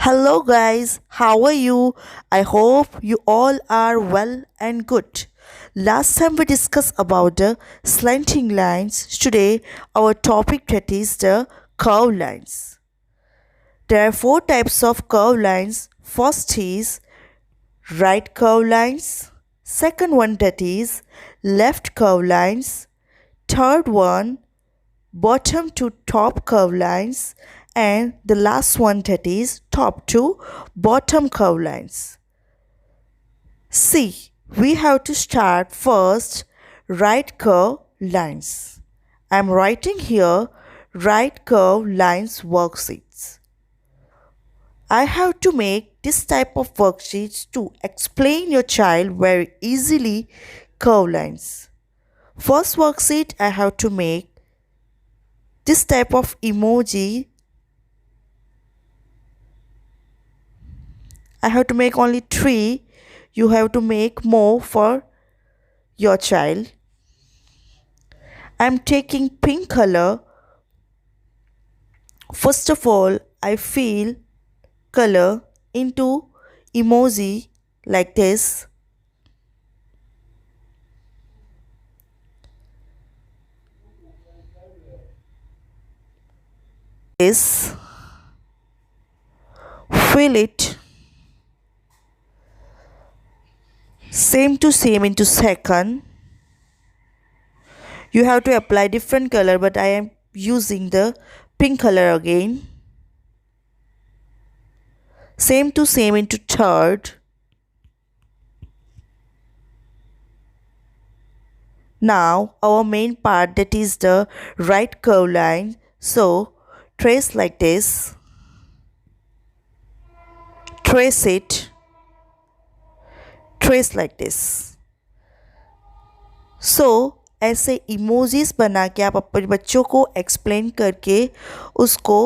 Hello, guys, how are you? I hope you all are well and good. Last time we discussed about the slanting lines. Today, our topic that is the curve lines. There are four types of curve lines. First is right curve lines. Second one that is left curve lines. Third one bottom to top curve lines, and the last one that is top to bottom curve lines. See, we have to start first right curve lines. I am writing here right curve lines worksheets. I have to make this type of worksheets to explain your child very easily curve lines. First worksheet I have to make this type of emoji. I have to make only 3. You have to make more for your child. I'm taking pink color. First of all, I fill color into emoji like this. This fill it same to same into second. You have to apply different color, but I am using the pink color again. Same to same into third. Now our main part, that is the right curve line. So trace like this. Trace it. Trace like this. So ऐसे emojis बना के आप अपने बच्चों को explain करके उसको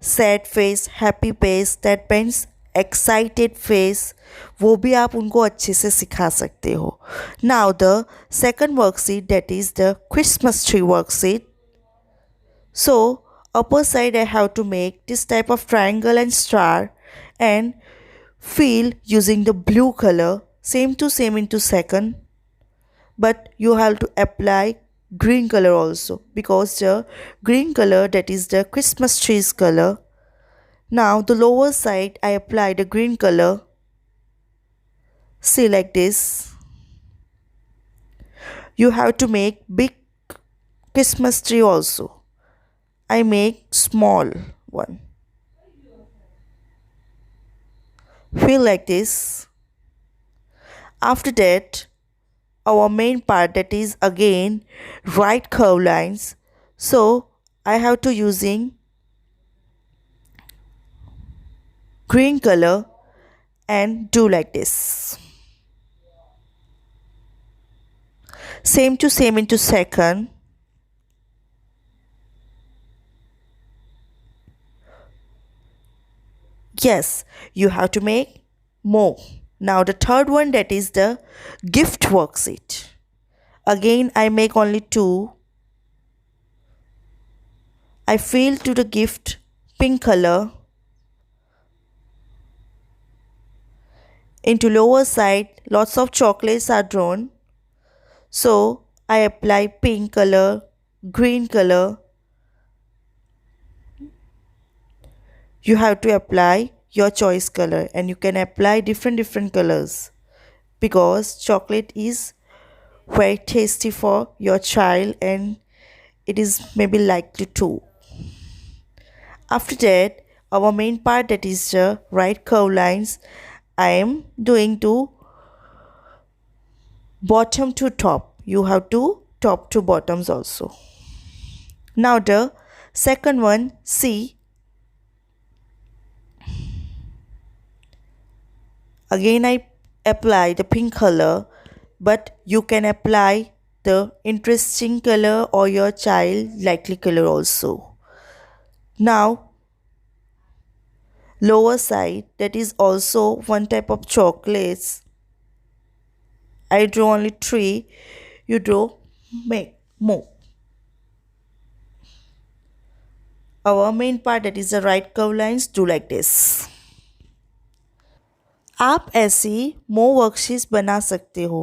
sad face, happy face, that means excited face, वो भी आप उनको अच्छे से सिखा सकते हो. Now the second worksheet, that is the Christmas tree worksheet. So upper side I have to make this type of triangle and star and fill using the blue color, same to same into second, but you have to apply green color also because the green color, that is the Christmas trees color. Now the lower side I apply the green color. See like this. You have to make big Christmas tree also. I make small one. Feel like this. After that, our main part, that is again right curve lines. So I have to using green color and do like this. Same to same into second. Yes, you have to make more. Now the third one, that is the gift worksheet. Again I make only 2. I fill to the gift pink color. Into lower side lots of chocolates are drawn. So I apply pink color, green color. You have to apply your choice color, and you can apply different colors because chocolate is very tasty for your child and it is maybe likely too. After that, our main part, that is the right curve lines, I am doing to bottom to top. You have to top to bottoms also. Now the second one, see. Again I apply the pink color, but you can apply the interesting color or your child likely color also. Now lower side, that is also one type of chocolates. I draw only 3. You draw make more. Our main part, that is the right curve lines, do like this. आप ऐसी मोर worksheets बना सकते हो,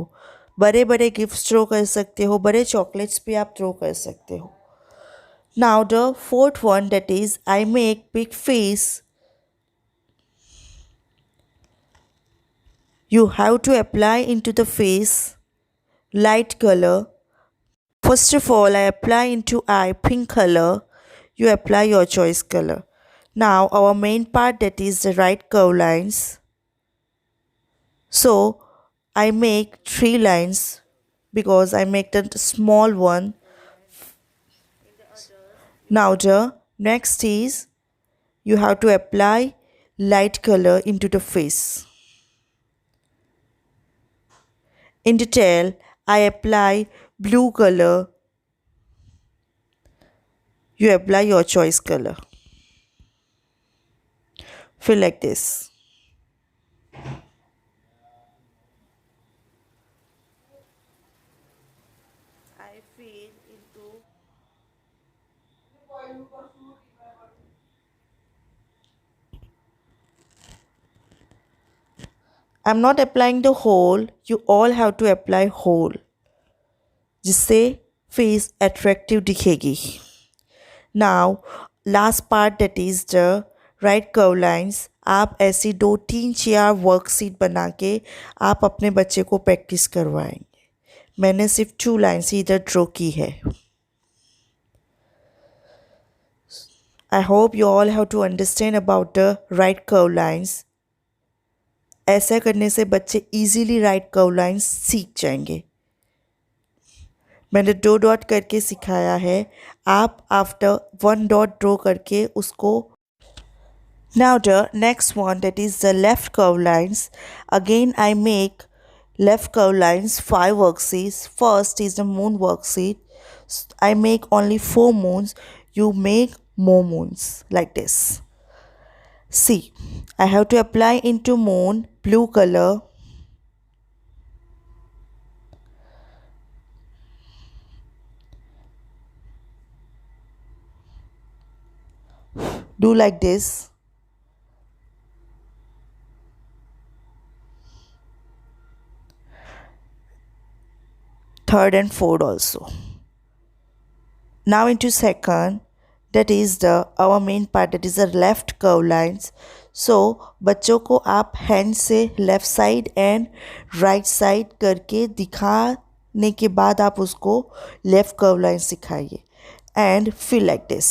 बड़े बड़े gifts throw कर सकते हो, बड़े चॉकलेट्स भी आप थ्रो कर सकते हो. Now the fourth one, that is I make big face. You have to apply into the face light color. First of all, I apply into eye pink color. You apply your choice color. Now our main part, that is the right curve lines. So I make 3 lines because I make the small one. Now the next is you have to apply light color into the face. In the tail, I apply blue color. You apply your choice color. Fill like this. I fill into. I'm not applying the whole. You all have to apply whole, जिससे face attractive दिखेगी. Now last part, that is the right curve lines. आप ऐसी 2-3 4 worksheet बना के आप अपने बच्चे को प्रैक्टिस करवाएंगे. मैंने सिर्फ 2 लाइन्स इधर ड्रॉ की है. I hope you all have to understand about the right curve lines. ऐसा करने से बच्चे easily right curve lines सीख जाएंगे. मैंने 2 डॉट करके सिखाया है. आप आफ्टर 1 डॉट ड्रॉ करके उसको. Now the next one, that is the left curve lines. Again I make left curve lines 5 worksheets. First is the moon worksheet. I make only 4 moons. You make more moons like this. See, I have to apply into moon blue color. Do like this. Third and fourth also. Now into second, that is the our main part, that is the left curve lines. So बच्चों को आप hand से left side and right side करके दिखाने के बाद आप उसको लेफ़्ट कर्व लाइन सिखाइए and feel like this.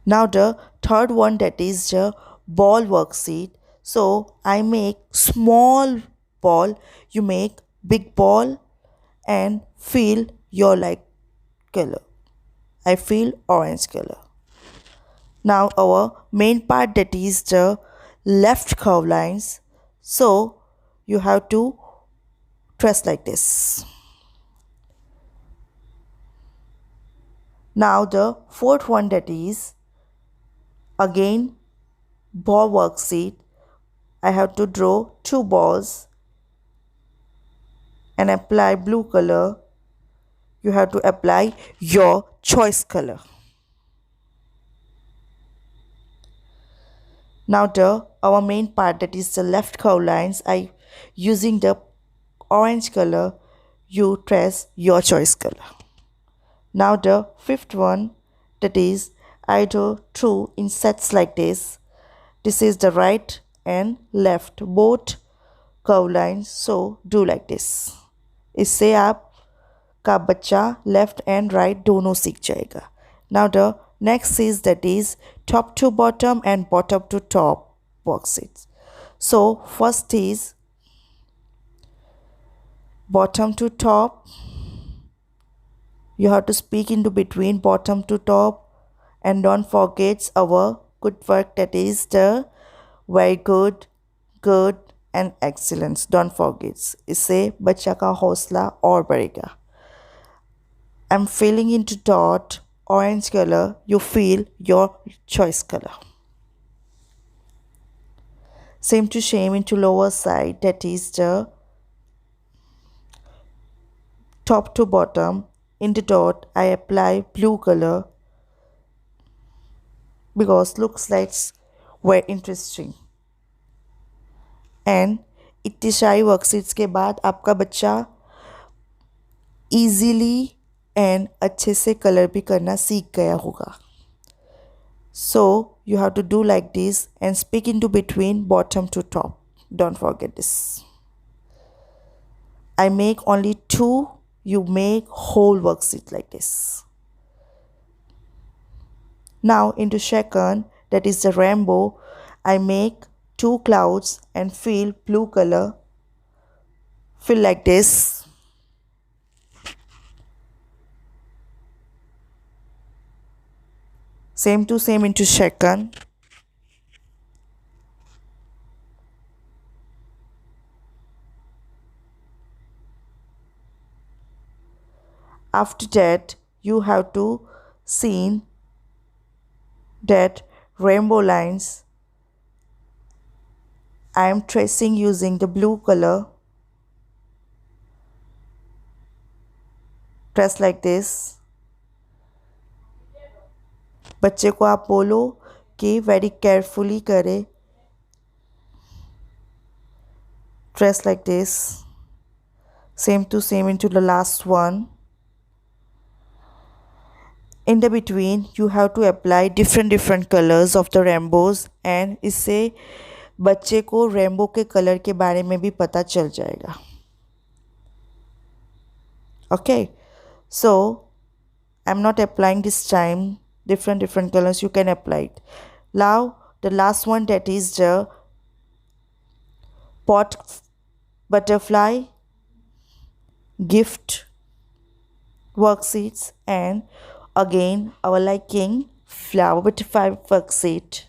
Now the third one, that is the ball worksheet. So I make small ball, you make big ball and fill your like color. I feel orange color. Now our main part, that is the left curve lines. So you have to trace like this. Now the fourth one, that is again ball worksheet. I have to draw 2 balls and apply blue color. You have to apply your choice color. Now our main part, that is the left curve lines. I using the orange color, you trace your choice color. Now the fifth one, that is I do 2 in sets like this. This is the right and left both curve lines. So do like this. इससे आप का बच्चा left and right दोनों सीख जाएगा. Now the next is, that is top to bottom and bottom to top worksheets. So first is bottom to top. You have to speak into between bottom to top, and don't forget our good work, that is the very good, good and excellence. Don't forget. इससे बच्चा का हौसला और बढ़ेगा. I'm filling into dot orange color. You fill your choice color. Same to same into lower side, that is the top to bottom. In the dot I apply blue color because looks like very interesting. And इतनी सारी worksheets के बाद आपका बच्चा easily and अच्छे से colour भी करना सीख गया होगा. So you have to do like this and speak into between bottom to top. Don't forget this. I make only two, you make whole worksheet like this. Now into second, that is the rainbow, I make two clouds and fill blue color. Fill like this. Same to same into second. After that, you have to see that rainbow lines I am tracing using the blue color. Trace like this. बच्चे को आप बोलो कि very carefully करे. Trace like this. Same to same into the last one. In the between, you have to apply different colors of the rainbows and इससे बच्चे को rainbow के कलर के बारे में भी पता चल जाएगा. Okay, so I'm not applying this time different colors. You can apply it. Now the last one, that is the pot butterfly gift worksheets, and again our liking flower butterfly worksheet.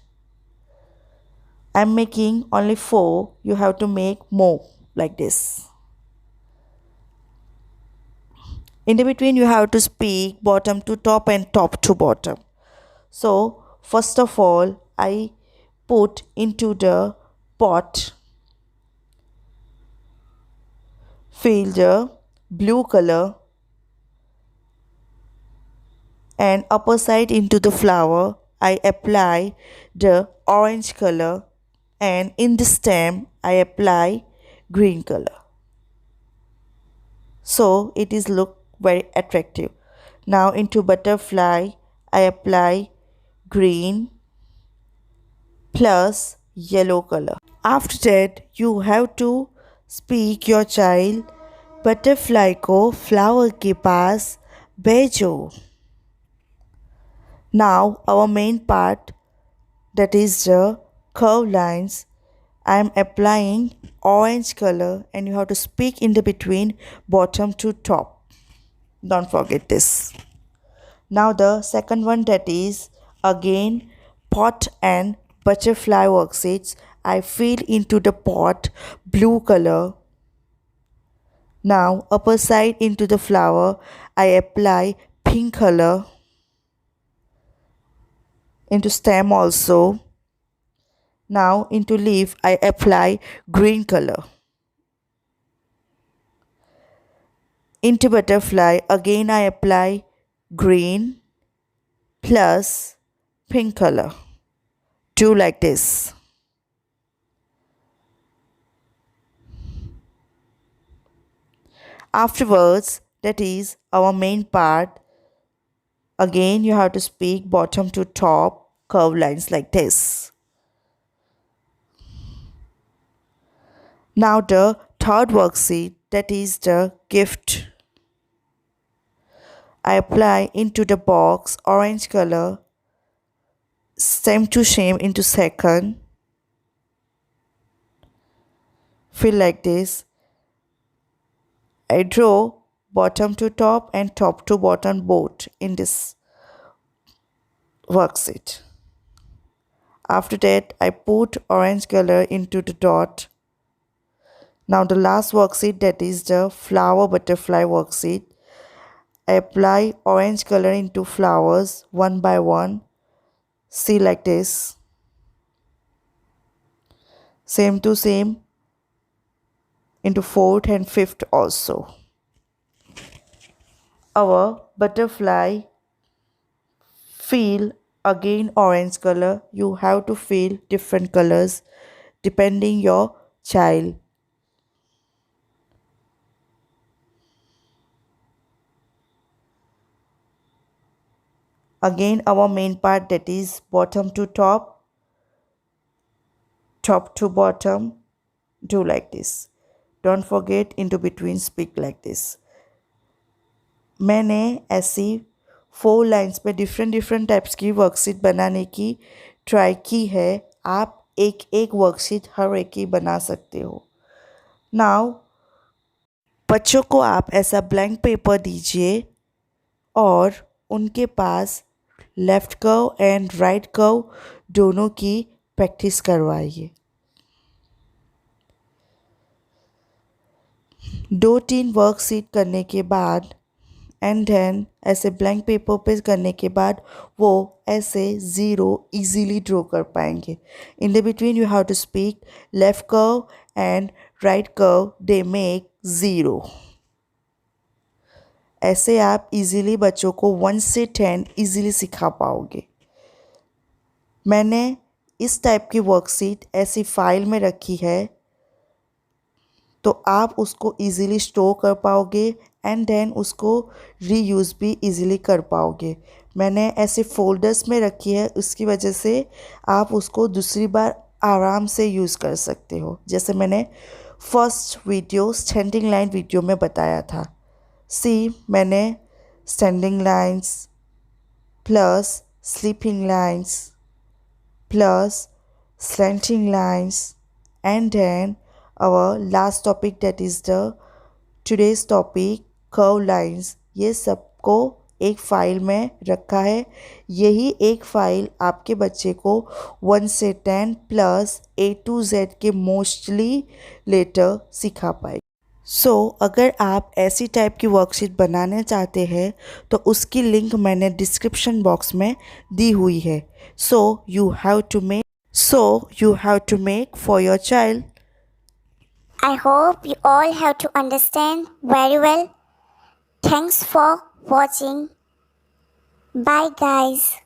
I'm making only 4. You have to make more like this. In the between, you have to speak bottom to top and top to bottom. So first of all, I put into the pot, fill the blue color, and upper side into the flower I apply the orange color, and in the stem I apply green color. So it is look very attractive. Now into butterfly I apply green plus yellow color. After that you have to speak your child, butterfly को flower के पास भेजो. Now our main part, that is the curve lines, I am applying orange color and you have to speak in the between bottom to top. Don't forget this. Now the second one, that is again pot and butterfly worksheets. I fill into the pot blue color. Now upper side into the flower I apply pink color. Into stem also. Now into leaf I apply green color. Into butterfly again I apply green plus pink color. Do like this. Afterwards, that is our main part, again you have to speak bottom to top curve lines like this. Now the third worksheet, that is the gift. I apply into the box orange color, same to same into second. Fill like this. I draw bottom to top and top to bottom both in this worksheet. After that I put orange color into the dot. Now the last worksheet, that is the flower butterfly worksheet. I apply orange color into flowers one by one. See like this. Same to same into fourth and fifth also. Our butterfly feel again orange color. You have to feel different colors depending your child. Again, our main part, that is bottom to top, top to bottom. Do like this. Don't forget into between speak like this. मैंने ऐसी 4 lines में different different types की worksheet बनाने की try की है. आप एक एक वर्कशीट हर एक की बना सकते हो. नाउ बच्चों को आप ऐसा ब्लैंक पेपर दीजिए और उनके पास left curve and right curve दोनों की प्रैक्टिस करवाइए. 2-3 वर्कशीट करने के बाद एंड देन ऐसे ब्लैंक पेपर पे करने के बाद वो ऐसे ज़ीरो इजीली ड्रॉ कर पाएंगे. In the between you have to speak left curve and right curve, they make zero. ऐसे आप इजीली बच्चों को 1 से 10 इजीली सिखा पाओगे. मैंने इस टाइप की वर्कशीट ऐसी फाइल में रखी है तो आप उसको इजीली स्टोर कर पाओगे एंड देन उसको रीयूज़ भी इजीली कर पाओगे. मैंने ऐसे फ़ोल्डर्स में रखी है, उसकी वजह से आप उसको दूसरी बार आराम से यूज़ कर सकते हो, जैसे मैंने first video standing line video में बताया था. मैंने standing lines plus sleeping lines plus slanting lines, and then our last topic, that is the today's topic, curve lines. ये सबको एक फ़ाइल में रखा है. यही एक फ़ाइल आपके बच्चे को 1 से 10 प्लस A to Z के मोस्टली लेटर सिखा पाएगी. अगर आप ऐसी टाइप की वर्कशीट बनाना चाहते हैं तो उसकी लिंक मैंने डिस्क्रिप्शन बॉक्स में दी हुई है. You have to make for your child. I hope you all have to understand very well. Thanks for watching. Bye guys.